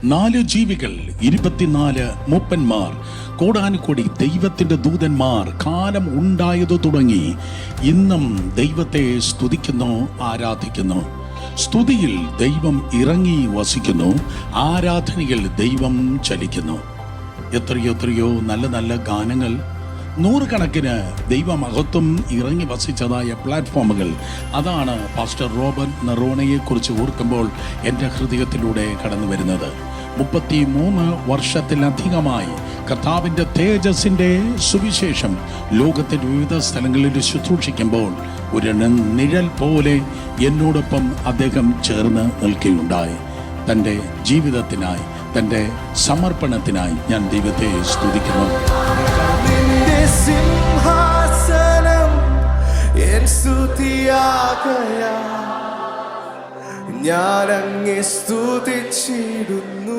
4 ജീവികൾ, 24 മൂപ്പന്മാർ, കോടാനുകോടി ദൈവത്തിൻ്റെ ദൂതന്മാർ കാലം ഉണ്ടായതു തുടങ്ങി ഇന്നും ദൈവത്തെ സ്തുതിക്കുന്നു, ആരാധിക്കുന്നു. സ്തുതിയിൽ ദൈവം ഇറങ്ങി വസിക്കുന്നു, ആരാധനയിൽ ദൈവം ചലിക്കുന്നു. എത്രയോ നല്ല നല്ല ഗാനങ്ങൾ, നൂറുകണക്കിന് ദൈവമഹത്വം ഇറങ്ങി വസിച്ചതായ പ്ലാറ്റ്ഫോമുകൾ. അതാണ് പാസ്റ്റർ റോബർട്ട് നറോണയെക്കുറിച്ച് ഓർക്കുമ്പോൾ എൻ്റെ ഹൃദയത്തിലൂടെ കടന്നു വരുന്നത്. 33 വർഷത്തിലധികമായി കർത്താവിൻ്റെ തേജസ്സിൻ്റെ സുവിശേഷം ലോകത്തിൻ്റെ വിവിധ സ്ഥലങ്ങളിൽ ശുശ്രൂഷിക്കുമ്പോൾ ഒരു നിഴൽ പോലെ എന്നോടൊപ്പം അദ്ദേഹം ചേർന്ന് നിൽക്കുകയുണ്ടായി. തൻ്റെ ജീവിതത്തിനായി, തൻ്റെ സമർപ്പണത്തിനായി ഞാൻ ദൈവത്തെ സ്തുതിക്കുന്നു. സിംഹാസനം എൻ സ്തുതിയാകയാ, ഞാൻ അങ്ങേ സ്തുതിച്ചിടുന്നു.